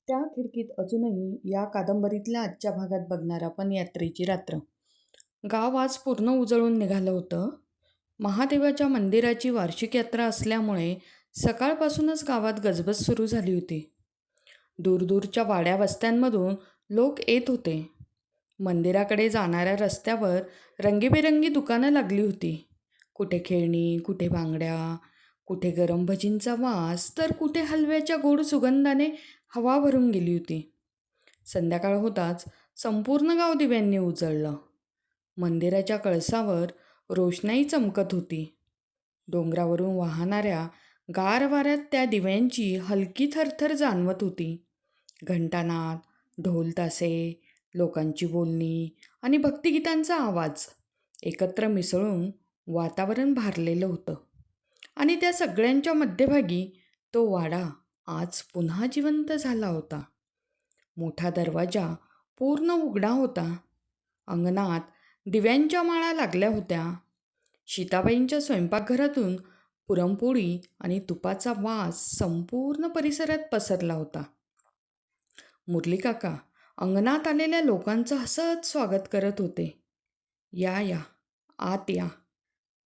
त्या खिडकीत अजूनही या कादंबरीतल्या आजच्या भागात बघणार आपण यात्रेची रात्र. गाव आज पूर्ण उजळून निघालं होतं. महादेवाच्या मंदिराची वार्षिक यात्रा असल्यामुळे सकाळपासूनच गावात गजबज सुरू झाली होती. दूरदूरच्या वाड्या वस्त्यांमधून लोक येत होते. मंदिराकडे जाणाऱ्या रस्त्यावर रंगीबेरंगी दुकानं लागली होती. कुठे खेळणी, कुठे बांगड्या, कुठे गरम भजींचा वास, तर कुठे हलव्याच्या गोड सुगंधाने हवा भरून गेली होती. संध्याकाळ होताच संपूर्ण गाव दिव्यांनी उजळलं. मंदिराच्या कळसावर रोषणाई चमकत होती. डोंगरावरून वाहणाऱ्या गार वाऱ्यात त्या दिव्यांची हलकी थरथर जाणवत होती. घंटानाद, ढोल तासे, लोकांची बोलणी आणि भक्तिगीतांचा आवाज एकत्र मिसळून वातावरण भारलेलं होतं. आणि त्या सगळ्यांच्या मध्यभागी तो वाडा आज पुन्हा जिवंत झाला होता. मोठा दरवाजा पूर्ण उघडा होता. अंगणात दिव्यांच्या माळा लागल्या होत्या. सीताबाईंच्या स्वयंपाकघरातून पुरणपोळी आणि तुपाचा वास संपूर्ण परिसरात पसरला होता. मुरली काका अंगणात आलेल्या लोकांचं हसत स्वागत करत होते. या या, आत या.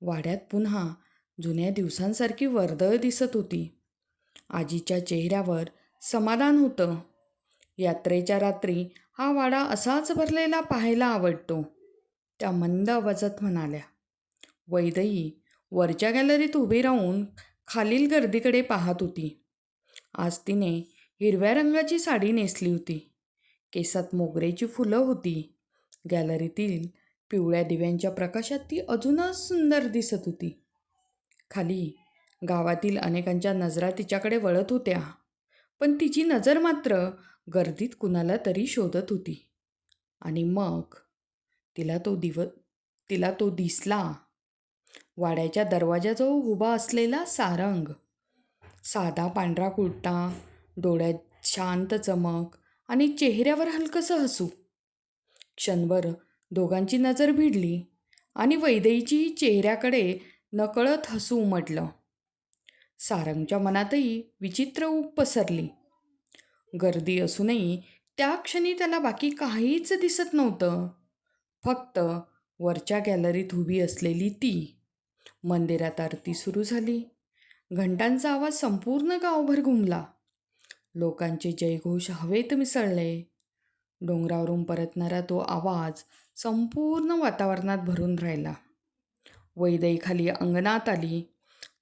वाड्यात पुन्हा जुन्या दिवसांसारखी वर्दळ दिसत होती. आजीच्या चेहऱ्यावर समाधान होतं. यात्रेच्या रात्री हा वाडा असाच भरलेला पाहायला आवडतो, त्या मंद आवाजात म्हणाल्या. वैदेही वरच्या गॅलरीत उभी राहून खालील गर्दीकडे पाहत होती. आज तिने हिरव्या रंगाची साडी नेसली होती. केसात मोगऱ्याची फुलं होती. गॅलरीतील पिवळ्या दिव्यांच्या प्रकाशात ती अजूनच सुंदर दिसत होती. खाली गावातील अनेकांच्या नजरा तिच्याकडे वळत होत्या, पण तिची नजर मात्र गर्दीत कुणाला तरी शोधत होती. आणि मग तिला तो दिसला. वाड्याच्या दरवाजाजवळ उभा असलेला सारंग. साधा पांढरा कुर्ता, डोळ्यात शांत चमक आणि चेहऱ्यावर हलकंसं हसू. क्षणभर दोघांची नजर भिडली आणि वैदेहीची चेहऱ्याकडे नकळत हसू उमटलं. सारंगच्या मनातही विचित्र ऊब पसरली. गर्दी असूनही त्या क्षणी त्याला बाकी काहीच दिसत नव्हतं. फक्त वरच्या गॅलरीत उभी असलेली ती. मंदिरात आरती सुरू झाली. घंटांचा आवाज संपूर्ण गावभर घुमला. लोकांचे जयघोष हवेत मिसळले. डोंगरावरून परतणारा तो आवाज संपूर्ण वातावरणात भरून राहिला. वैदेही खाली अंगणात आली.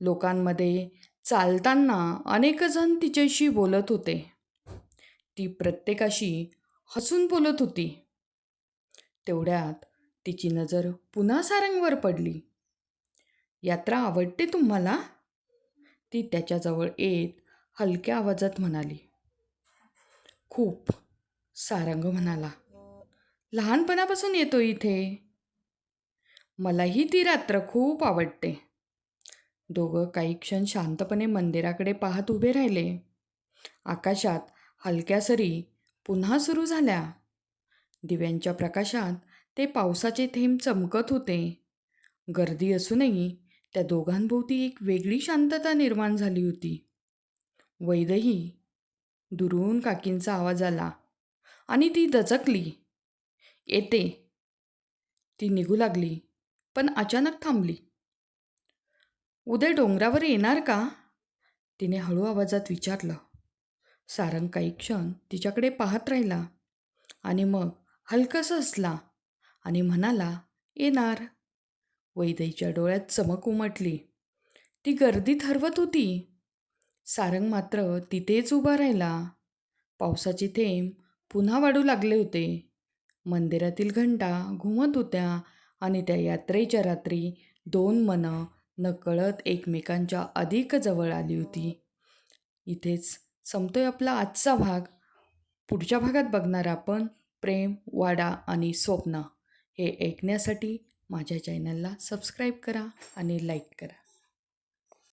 लोकांमध्ये चालताना अनेक जण तिच्याशी बोलत होते. ती प्रत्येकाशी हसून बोलत होती. तेवढ्यात तिची नजर पुन्हा सारंगवर पडली. यात्रा आवडते तुम्हाला? ती त्याच्याजवळ येत हलक्या आवाजात म्हणाली. खूप, सारंग म्हणाला. लहानपणापासून येतो इथे. मलाही ती रात्र खूप आवडते. दोघं काही क्षण शांतपणे मंदिराकडे पाहत उभे राहिले. आकाशात हलक्या सरी पुन्हा सुरू झाल्या. दिव्यांच्या प्रकाशात ते पावसाचे थेंब चमकत होते. गर्दी असूनही त्या दोघांभोवती एक वेगळी शांतता निर्माण झाली होती. वैदेही, दुरून काकींचा आवाज आला आणि ती दचकली. येते. ती निघू लागली, पण अचानक थांबली. उद्या डोंगरावर येणार का? तिने हळू आवाजात विचारलं. सारंग काही क्षण तिच्याकडे पाहत राहिला आणि मग हलकंसं हसला आणि म्हणाला, येणार. वैदेहीच्या डोळ्यात चमक उमटली. ती गर्दीत हरवत होती. सारंग मात्र तिथेच उभा राहिला. पावसाचे थेंब पुन्हा वाढू लागले होते. मंदिरातील घंटा घुमत होत्या आणि त्या यात्रेच्या रात्री दोन मनं नकळत एकमेकांच्या अधिक जवळ आली होती. इथेच संपतोय आपला आजचा भाग. पुढच्या भागात बघणार आपण प्रेम, वाडा आणि स्वप्न. हे ऐकण्यासाठी माझ्या चॅनलला सबस्क्राईब करा आणि लाईक करा.